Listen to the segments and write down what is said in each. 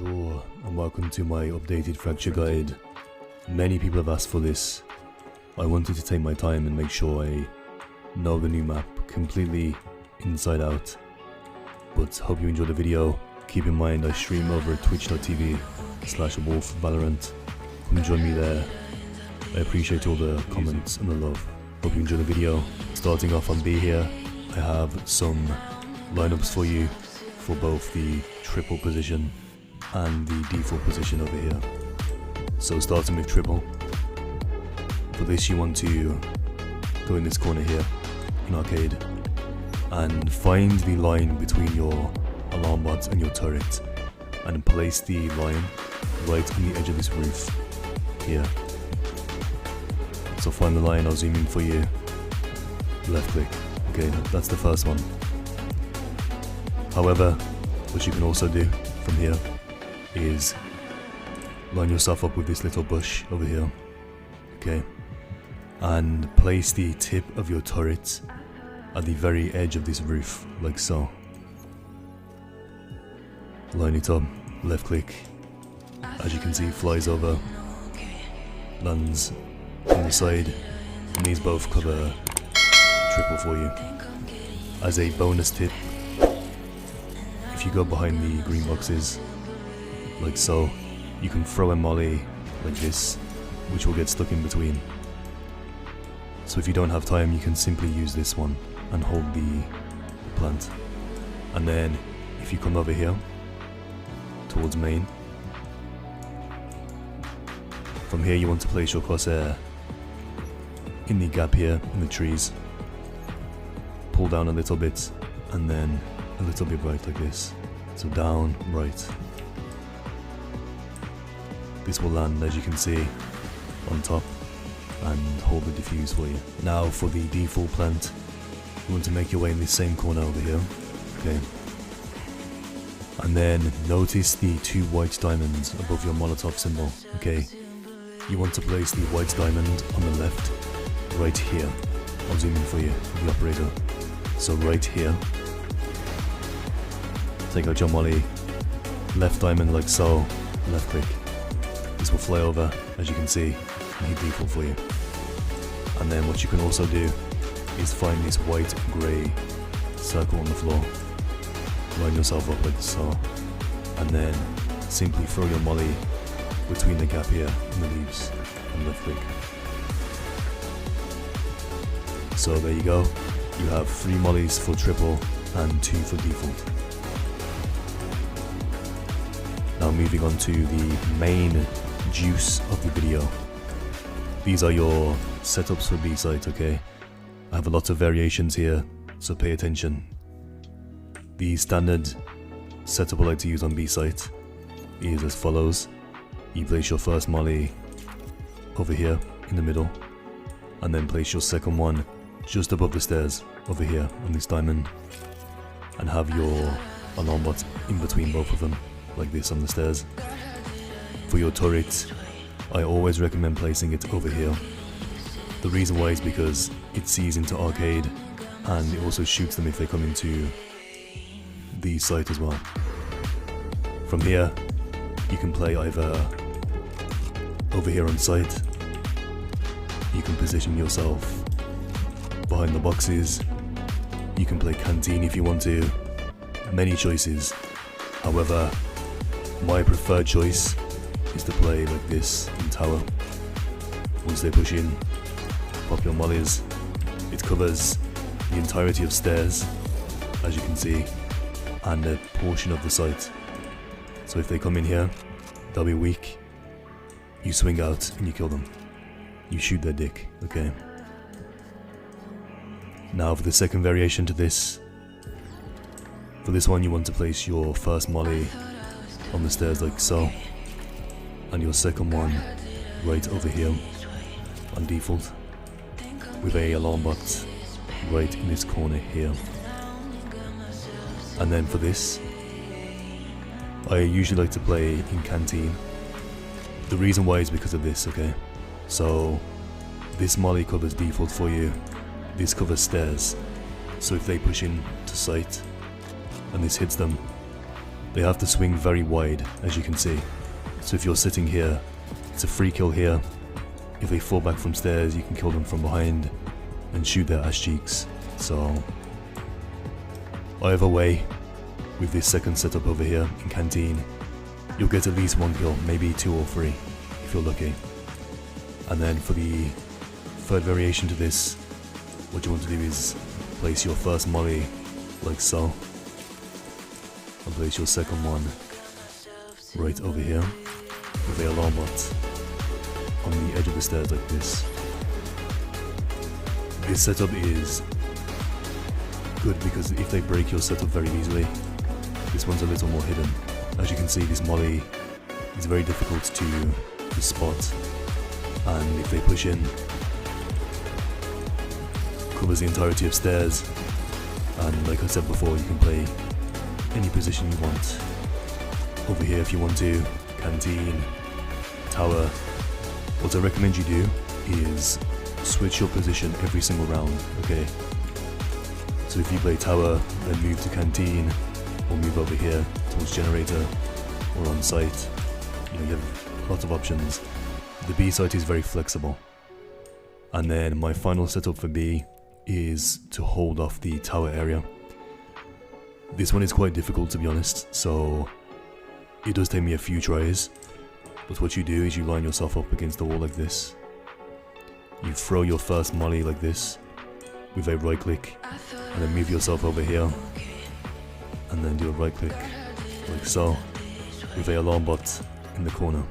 Bonjour and welcome to my updated fracture guide. Many people have asked for this. I wanted to take my time and make sure I know the new map completely inside out. But hope you enjoy the video. Keep in mind I stream over at twitch.tv/wolf Valorant. Come join me there. I appreciate all the comments and the love. Hope you enjoy the video. Starting off on B here, I have some lineups for you for both the triple position and the default position over here. So starting with triple, for this you want to go in this corner here in arcade and find the line between your alarm bots and your turret and place the line right on the edge of this roof here. So find the line, I'll zoom in for you, left click, okay, that's the first one. However, what you can also do from here is line yourself up with this little bush over here, okay, and place the tip of your turret at the very edge of this roof, like so. Line it up, left click, as you can see it flies over, lands on the side, and these both cover triple for you. As a bonus tip, if you go behind the green boxes, like so, you can throw a molly like this, which will get stuck in between. So if you don't have time, you can simply use this one and hold the plant. And then if you come over here towards main, from here you want to place your crosshair in the gap here in the trees, pull down a little bit and then a little bit right like this, so down, right. This will land, as you can see, on top and hold the diffuse for you. Now for the default plant, you want to make your way in this same corner over here, okay, and then notice the two white diamonds above your Molotov symbol, okay. You want to place the white diamond on the left, right here. I'll zoom in for you, the operator. So right here, take out your molly, left diamond like so, left click. This will fly over, as you can see, and hit default for you. And then what you can also do is find this white grey circle on the floor, line yourself up like so, and then simply throw your molly between the gap here in the leaves and left click. So there you go, you have 3 mollies for triple and 2 for default. Now moving on to the main juice of the video. These are your setups for B site, okay? I have a lot of variations here, so pay attention. The standard setup I like to use on B site is as follows. You place your first molly over here in the middle, and then place your second one just above the stairs over here on this diamond, and have your alarm bot in between both of them like this on the stairs. For your turret, I always recommend placing it over here. The reason why is because it sees into arcade and it also shoots them if they come into the site as well. From here you can play either over here on site, you can position yourself behind the boxes, you can play canteen if you want to, many choices. However, my preferred choice is to play like this in tower. Once they push in, pop your mollies, it covers the entirety of stairs, as you can see, and a portion of the site. So if they come in here, they'll be weak, you swing out and you kill them. You shoot their dick, okay? Now for the second variation to this. For this one you want to place your first molly on the stairs like so, and your second one right over here on default, with a alarm bot right in this corner here. And then for this, I usually like to play in canteen. The reason why is because of this, okay? So this molly covers default for you, this covers stairs, so if they push in to site and this hits them, They have to swing very wide, as you can see. So if you're sitting here, it's a free kill here. If they fall back from stairs, you can kill them from behind and shoot their ass cheeks. So either way, with this second setup over here in Canteen, you'll get at least 1 kill, maybe 2 or 3 if you're lucky. And then for the third variation to this, what you want to do is place your first molly like so, and place your second one right over here with the alarm bot on the edge of the stairs like this. This setup is good because if they break your setup very easily, this one's a little more hidden. As you can see, this molly is very difficult to spot, and if they push in, covers the entirety of stairs, and like I said before, you can play any position you want. Over here if you want to, Canteen, Tower. What I recommend you do is switch your position every single round, okay? So if you play Tower, then move to Canteen, or move over here towards Generator, or on site. You know, you have lots of options. The B site is very flexible. And then my final setup for B is to hold off the tower area. This one is quite difficult, to be honest, so it does take me a few tries. But what you do is you line yourself up against the wall like this. You throw your first molly like this with a right click, and then move yourself over here, and then do a right click like so with a alarm bot in the corner.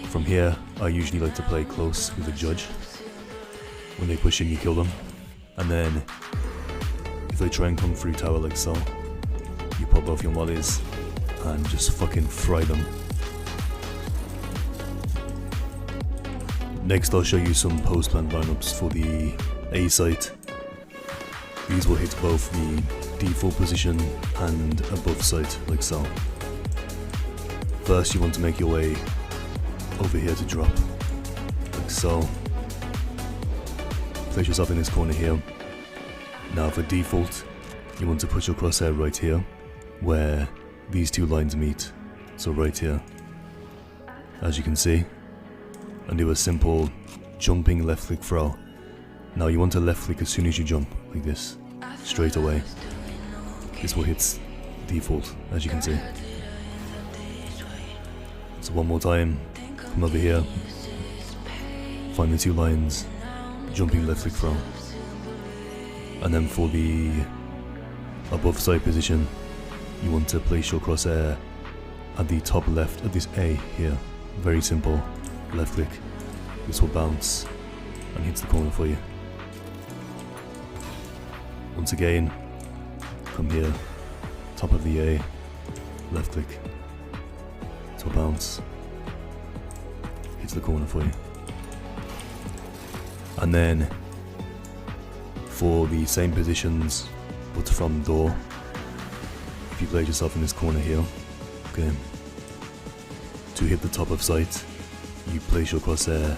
From here, I usually like to play close with the judge. When they push in, you kill them, and then if they try and come through tower like so, you pop off your mollies and just fucking fry them. Next I'll show you some post-plant lineups for the A site. These will hit both the default position and above site like so. First you want to make your way over here to drop, like so. Place yourself in this corner here. Now for default, you want to put your crosshair right here, where these two lines meet, so right here, as you can see, and do a simple jumping left click throw. Now you want to left click as soon as you jump, like this, straight away. This will hit default, as you can see. So one more time, come over here, find the two lines, jumping left click throw. And then for the above side position, you want to place your crosshair at the top left of this A here. Very simple, left click. This will bounce and hits the corner for you. Once again, come here, top of the A, left click. This will bounce, hits the corner for you. And then for the same positions but from door, if you place yourself in this corner here, okay, to hit the top of sight, you place your crosshair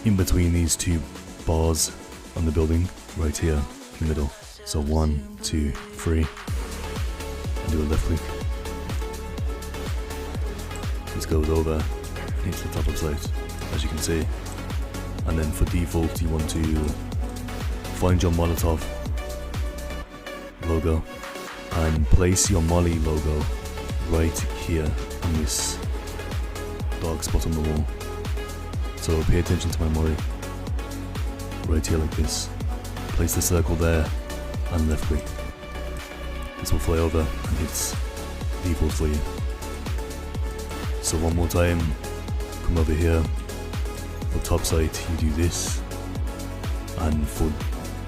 in between these two bars on the building, right here in the middle. So 1, 2, 3, and do a left click. This goes over and hits the top of sight, as you can see. And then for default, you want to find your Molotov logo and place your Molly logo right here on this dark spot on the wall. So pay attention to my Molly, right here like this. Place the circle there and left click. This will fly over and hits default for you. So one more time, come over here. For top sight you do this, and for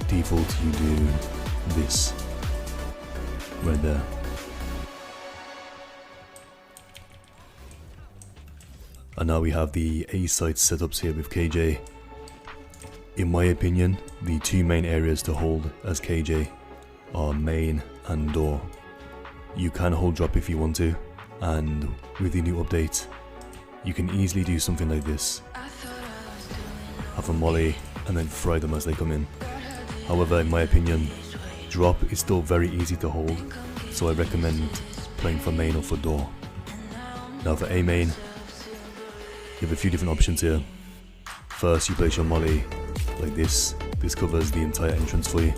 default you do this, right there. And now we have the A site setups here with KJ. In my opinion, the two main areas to hold as KJ are main and door. You can hold drop if you want to, and with the new update, you can easily do something like this. Have a molly and then fry them as they come in. However, in my opinion, drop is still very easy to hold, so I recommend playing for main or for door. Now for A main, you have a few different options here. First, you place your molly like this. This covers the entire entrance for you,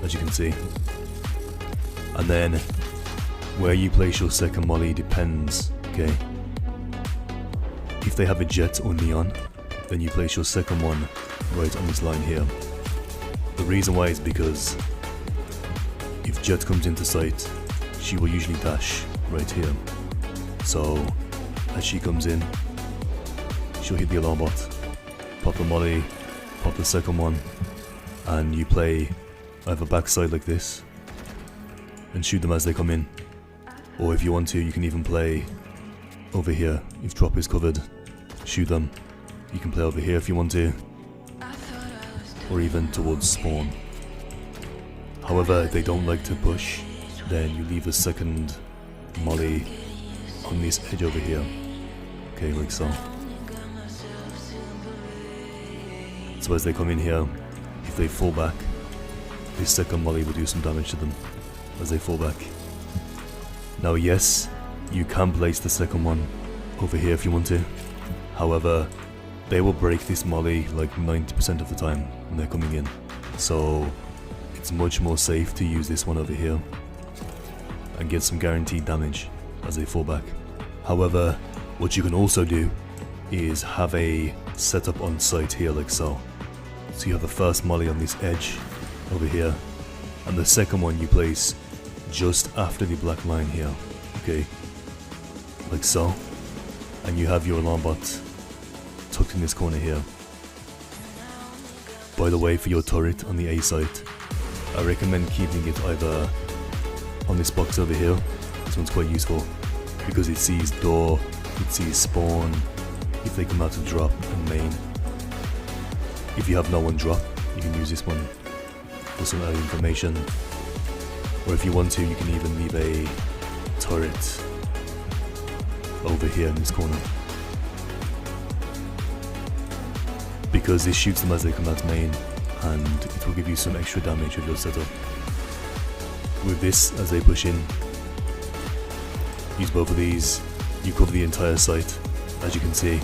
as you can see. And then where you place your second molly depends, okay? If they have a jet or neon, then you place your second one right on this line here. The reason why is because if jet comes into sight, she will usually dash right here. So as she comes in, she'll hit the alarm bot, pop the molly, pop the second one, and you play either backside like this and shoot them as they come in, or if you want to, you can even play over here. If drop is covered, shoot them. You can play over here if you want to, or even towards spawn. However, if they don't like to push, then you leave a second molly on this edge over here, okay, like so. So as they come in here, if they fall back, this second molly will do some damage to them as they fall back. Now yes, you can place the second one over here if you want to. However, they will break this molly like 90% of the time when they're coming in. So it's much more safe to use this one over here and get some guaranteed damage as they fall back. However, what you can also do is have a setup on site here like so. So you have the first molly on this edge over here, and the second one you place just after the black line here, okay, like so. And you have your alarm bot tucked in this corner here. By the way, for your turret on the A site, I recommend keeping it either on this box over here. This one's quite useful because it sees door, it sees spawn, if they come out to drop and main. If you have no one drop, you can use this one for some early information. Or if you want to, you can even leave a turret over here in this corner, because this shoots them as they come out main, and it will give you some extra damage with your setup. With this, as they push in, use both of these, you cover the entire site, as you can see,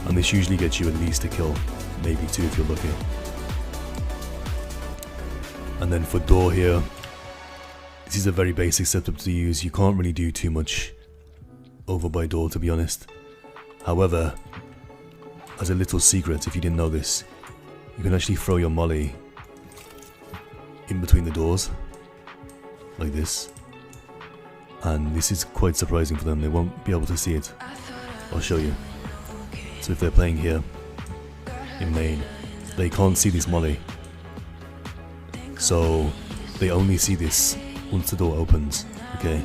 and this usually gets you at least a kill, maybe two if you're lucky. And then for door here, this is a very basic setup to use. You can't really do too much over by door, to be honest. However, as a little secret, if you didn't know this, you can actually throw your molly in between the doors like this, and this is quite surprising for them. They won't be able to see it. I'll show you. So if they're playing here in main, they can't see this molly, so they only see this once the door opens, okay?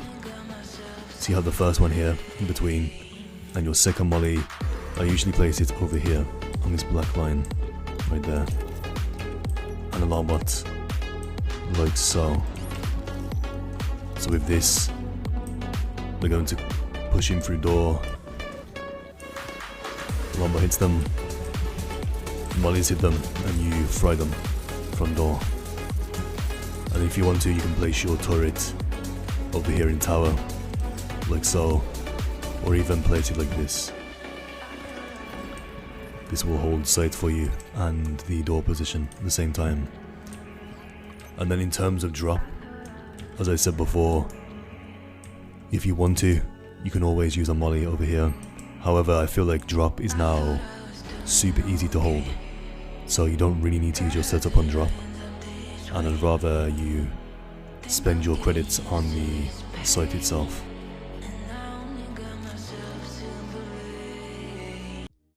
So you have the first one here in between, and your second molly, I usually place it over here on this black line right there, and alarm bot like so. So with this, they're going to push in through door, alarm bot hits them, mollies hit them, and you fry them from door. And if you want to, you can place your turret over here in tower, like so, or even place it like this. This will hold sight for you and the door position at the same time. And then in terms of drop, as I said before, if you want to, you can always use a molly over here. However, I feel like drop is now super easy to hold, so you don't really need to use your setup on drop, and I'd rather you spend your credits on the site itself.